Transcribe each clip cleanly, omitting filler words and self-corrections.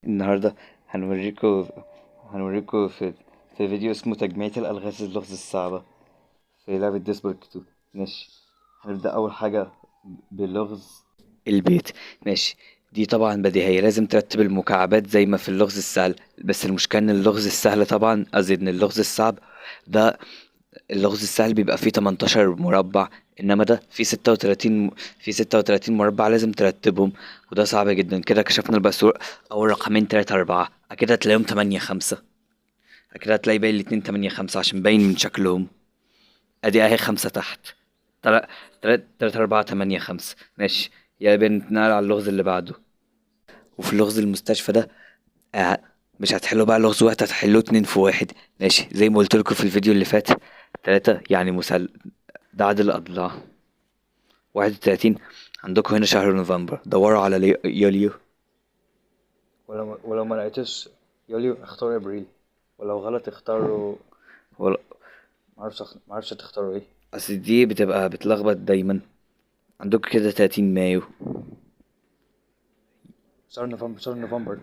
النهاردة هنوريكم في فيديو اسمه تجميع الألغاز اللغز الصعبة في لعبة ديسبورك 2. ماشي، هنبدأ أول حاجة بلغز البيت. ماشي، دي طبعا بديهية، لازم ترتب المكعبات زي ما في اللغز السهل، بس المشكلة ان اللغز السهل طبعا قصدي ان اللغز الصعب ده، اللغز السهل بيبقى فيه 18 مربع، انما ده فيه 36، فيه 36 مربع لازم ترتبهم، وده صعب جدا. كده كشفنا الباسورد. اول رقمين 3 4 اكيد هتلاقيهم 8 5، اكيد هتلاقي باقي الاتنين 8 5 عشان باين من شكلهم. ادي اهي 5 تحت، 3 4 8 5. ماشي، يا بنتنقل على اللغز اللي بعده. وفي اللغز المستشفى ده آه مش هتحلوا بقى لغز واحد، هتحلوا 2 في 1. ماشي، زي ما قلت لكم في الفيديو اللي فات، 3 يعني ده عدد الأضلاع. 31. عندكم هنا شهر نوفمبر، دوروا على يوليو. ولو ما لقيتش يوليو اختاروا ابريل، ولو غلط اختاروا ولا معرفش تختاروا ايه، اصل دي بتبقى بتلخبط دايما. عندكم كده 30 مايو. شهر نوفمبر.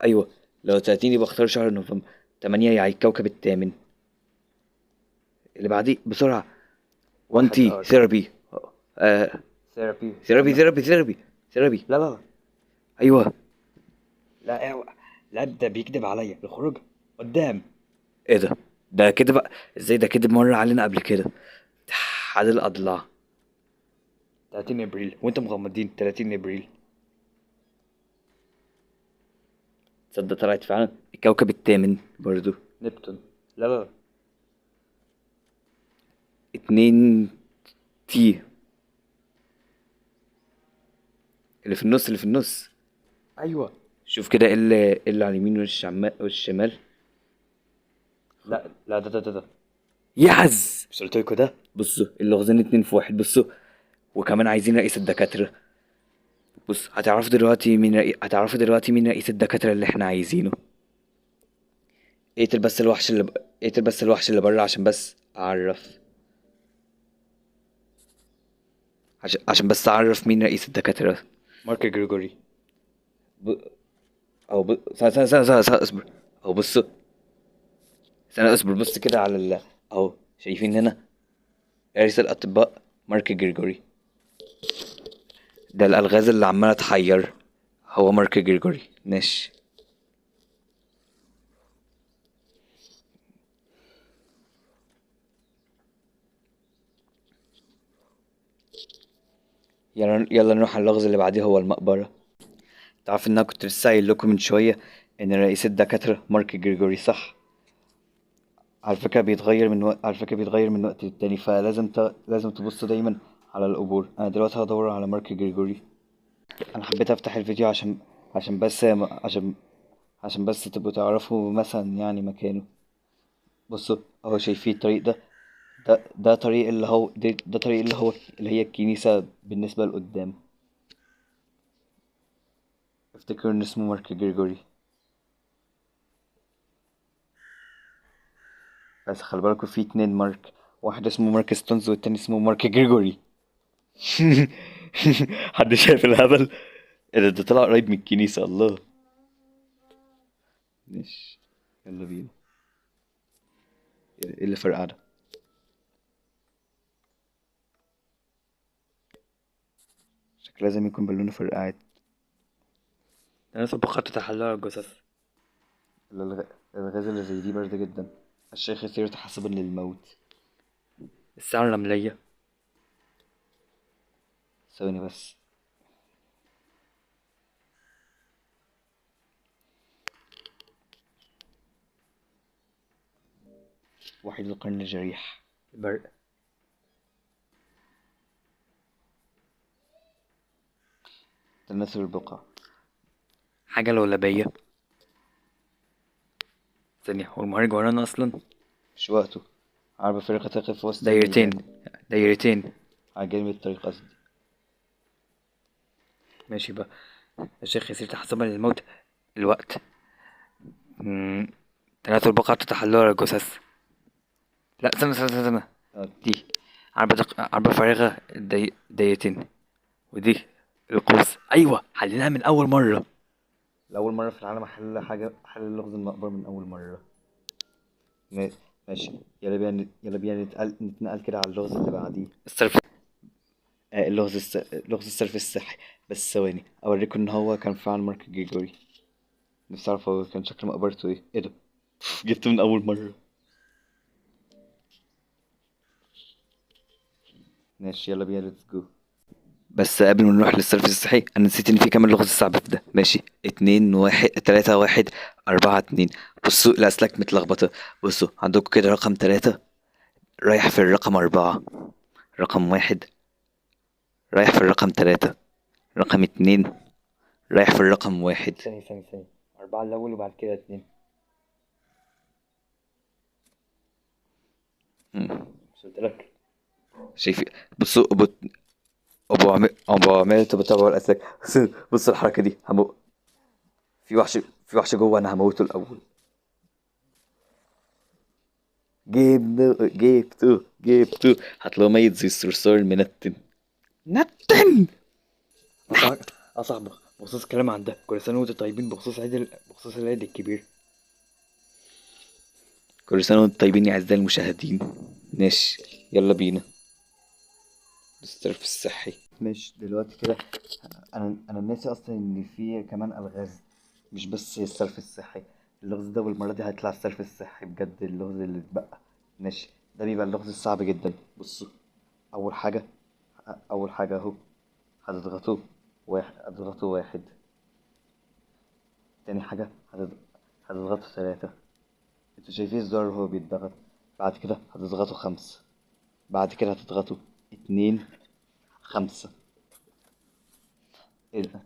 ايوه، لو 30 يبقى اختار شهر نوفمبر. 8 يعني الكوكب الثامن. اللي بعديه بسرعة. 1 تي ثيرابي. ثيرابي ثيرابي ثيرابي ثيرابي ثيرابي. لا لا لا. ايوه. لا ايوه. لا ده بيكذب عليا، الخروج قدام. ايه ده؟ ده كده بقى ازاي؟ ده كده مر علينا قبل كده. عدد الاضلاع 30 ابريل وانت مغمضين. 30 ابريل. تصدق طلعت فعلا الكوكب الثامن برضو نبتون. لا لا لا. 2 تي اللي في النص، اللي في النص. ايوه. شوف كده ايه اللي على اليمين والشمال. لا لا، ده يعز، مش قلت لكم ده؟ بصوا اللغزين 2 في 1. بصوا، وكمان عايزين رئيس الدكاترة. بص، هتعرفوا دلوقتي مين رئيس الدكاترة اللي احنا عايزينه. اقتل بس الوحش اللي بره عشان بس اعرف، عشان بس اعرف مين رئيس الدكاترة. مارك جريجوري. ب... سنة اصبر. اهو بصوا، سنة اصبر، بص كده على اهو شايفين هنا رئيس الأطباء مارك جريجوري. ده الألغاز اللي عمالة تحير، هو مارك جريجوري. ماشي، يلا نروح على اللغز اللي بعديه، هو المقبرة. تعرف ان انا كنت لسه قايل لكم من شوية ان رئيس الدكاترة مارك جريجوري، صح؟ على فكرة بيتغير من وقت للتاني، فلازم لازم تبص دايما على القبور. انا دلوقتي هدور على مارك جريجوري. انا حبيت افتح الفيديو عشان بس عشان بس تبقوا تعرفوا مثلا يعني مكانه. بصوا اهو، شايفين الطريق ده؟ ده طريق اللي هو ده طريق اللي هي الكنيسة بالنسبة لقدام. افتكر ان اسمه مارك جريجوري، بس خلي بالكوا في 2 مارك، واحد اسمه مارك ستونز والتاني اسمه مارك جريجوري. حد شايف الهبل؟ ايه ده طلع قريب من الكنيسة، الله. ماشي، يلا بينا. ايه اللي فرقع ده؟ شكل لازم يكون بالونه فرقعت. انا سبقت تحلل الجثث. الغاز اللي زي دي باردة جدا. الشيخ يصير تحسبا للموت. الساعة الرملية. ثواني بس. وحيد القرن الجريح. البرق. تناثر البقع. حاجة لولبية. ثانية، هو المهرج ورانا أصلا؟ مش وقته. عربة فرقة تقف في وسط دايرتين الميدان. دايرتين على جانب الطريق قصدي. ماشي بقى. الشيخ يصير تحسبا للموت. الوقت. تناثر البقع تتحلل الجثث. لا، استنى. دي عربة فارغة دايرتين، ودي القوس. أيوة، حليناها من أول مرة. لأول مرة في العالم أحل اللغز المقبر من أول مرة. ما- ماشي. يلا بينا نتنقل كده على اللغز اللي بعديه. اللغز الصرف الصحي. بس ثواني أوريكم إن هو كان فعلا مارك جريجوري. نفسي أعرف هو كان شكل مقبرته إيه ده. جبته من أول مرة. ماشي يلا بينا ليتس جو. بس قبل ما نروح للصرف الصحي انا نسيت ان في كمان لغز صعب في ده. ماشي، 2 1 3 1 4 2. بصوا الاسلاك متلخبطه. بصوا عندكم كده رقم 3 رايح في الرقم 4، رقم 1 رايح في الرقم 3، رقم 2 رايح في الرقم 1. ثانية 4 الأول وبعد كده 2. مش قلت لك؟ شايف؟ بصوا أبو عملت بتابع الأسلاك. بص الحركة دي في وحش جوه، أنا هموته الأول. جبته هتلاقيه ميت زي الصرصار المنتن. نتن. أصعب أصعب بخصوص الكلام عن ده. كل سنة وانتم طيبين بخصوص العيد الكبير. كل سنة وانتم طيبين يا أعزائي المشاهدين. ماشي يلا بينا. الصرف الصحي. ماشي دلوقتي كده. أنا ناسي أصلا إن في كمان ألغاز، مش بس الصرف الصحي. اللغز ده والمرة دي هيطلع الصرف الصحي بجد، اللغز اللي اتبقى. ماشي، ده بيبقى اللغز الصعب جدا. بصوا، أول حاجة أول حاجة أهو. هتضغطوا واحد. تاني حاجة هتضغطوا 3. انتوا شايفين الزرار وهو بيتضغط. بعد كده هتضغطوا 5. بعد كده هتضغطوا 2 5. إذا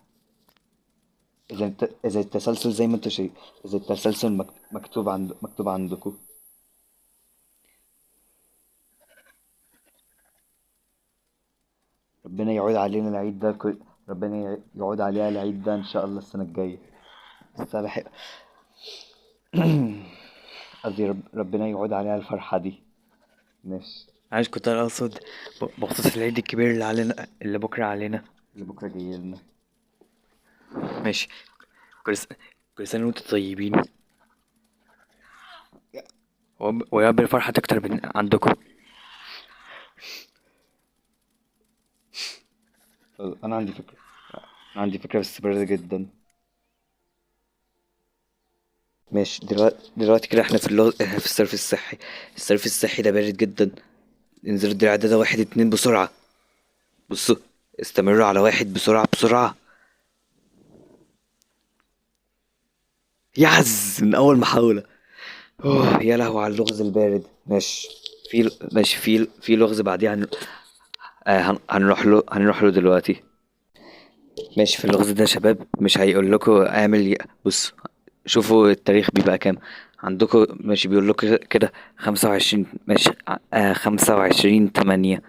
إذا التسلسل زي ما انتوا شايف، إذا التسلسل مكتوب عندكم. ربنا يعود علينا العيد ده ربنا يعود عليها العيد ده إن شاء الله السنة الجاية. بس أنا بحب قصدي ربنا يعود عليها الفرحة دي. ماشي. عايش كنت انا اقصد بخصوص العيد الكبير اللي علينا، اللي بكره جاي لنا. ماشي. كل س... كل سنه وانتم طيبين. ويا رب الفرحه تكتر من عندكم. انا عندي فكره بس باردة جدا. ماشي دلوقتي كده احنا في الصرف الصحي. الصرف الصحي ده بارد جدا. انزلوا الدراع ده 1 2 بسرعه. بصوا، استمروا على 1 بسرعه بسرعه. يعز من اول محاوله. اوه يا لهوي على اللغز البارد. في لغز بعديه هنروح له دلوقتي. ماشي، في اللغز ده يا شباب مش هيقول لكم بص، شوفوا التاريخ بيبقى كام عندكم. ماشي بيقول لكم كده 25. ماشي 25/8.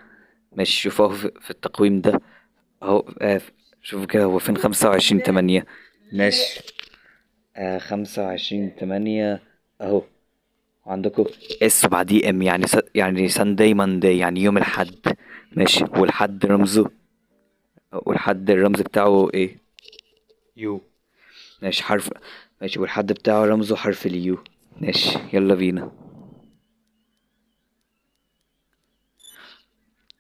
ماشي شوفوا أهو في التقويم ده اهو. شوفوا كده هو فين 25/8. ماشي 25/8 اهو. وعندكم اس وبعديه ام، يعني سانداي مانداي، يعني يوم الحد. ماشي، والحد الرمز بتاعه ايه؟ يو. ماشي حرف. ماشي، والحد بتاعه رمزه حرف اليو. ماشي يلا بينا.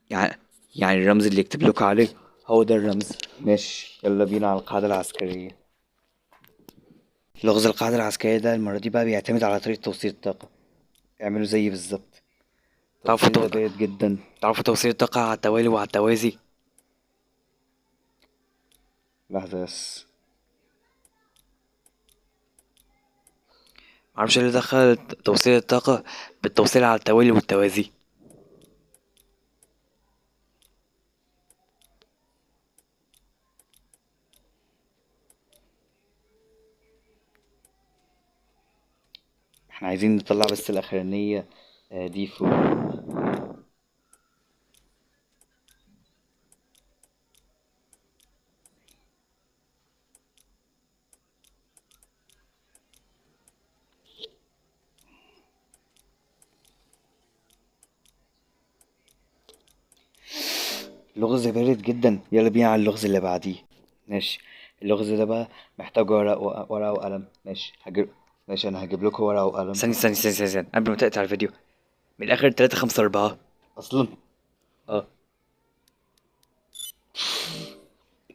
يعني يعني الرمز اللي يكتب لكم عليه هو ده الرمز. ماشي يلا بينا على القاعدة العسكرية. لغز القاعدة العسكرية ده المرة دي بقى بيعتمد على طريقة توصيل الطاقة. اعملوا زيي بالظبط. تعرفوا ده بارد جدا. تعرفوا توصيل الطاقة على التوالي وعلى التوازي. لحظة بس. معرفش اللي دخل توصيل الطاقة بالتوصيل على التوالي والتوازي. احنا عايزين نطلع بس الأخرانية دي فوق. لغز بارد جدا. يلا بينا على اللغز اللي بعديه. ماشي، اللغز ده بقى محتاج ورقة وقلم. ماشي أنا هجيب لكم ورقة وقلم. ثانية قبل ما تقطع الفيديو، من الآخر 3 5 4 أصلا. اه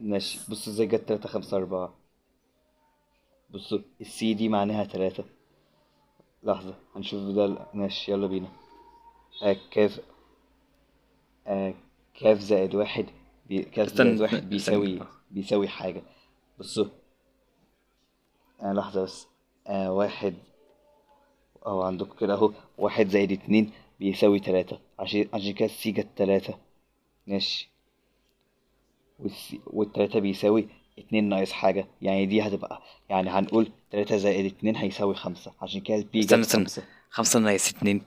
ماشي، بصوا ازاي جت 3 5 4. بصوا السي دي معناها 3. لحظة هنشوف ده ماشي يلا بينا. كاف كاف زائد واحد كاف زائد واحد بيساوي حاجة. بصوا لحظة بس. واحد أو عندكم كده أهو، 1 زائد 2 بيساوي 3، عشان كده السي جت 3. ماشي. والتلاتة بيساوي 2 ناقص حاجة، يعني دي هتبقى، يعني هنقول 3 زائد 2 هيساوي 5، عشان كده البي جت 5. 5 ناقص 2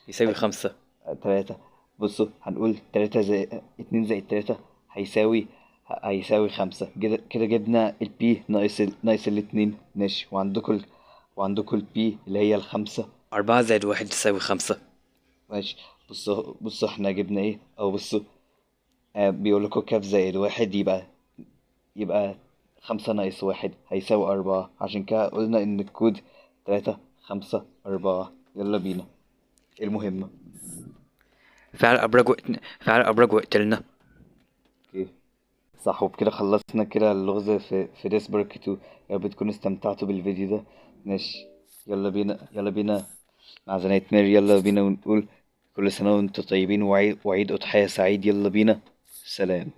يساوي 5. 3. بصوا هنقول 2 زائد 3 هيساوي 5. كده جبنا البي ناقص الاتنين. ماشي. وعندكم البي اللي هي ال5. 4 زائد 1 يساوي 5. ماشي. بصوا احنا جبنا ايه، او بصوا بيقول لكم كاف زائد واحد يبقى 5 ناقص 1 هيساوي 4، عشان كده قلنا إن الكود 3 5 4. يلا بينا المهمة. فعل أبراج واقتلنا. اوكي صح، وبكده خلصنا كده اللغز في ديسبرك 2. يا رب تكونوا استمتعتوا بالفيديو ده. ماشي. يلا بينا مع ذا نايت مير. يلا بينا ونقول كل سنة وانتم طيبين، وعيد أضحية سعيد. يلا بينا. سلام.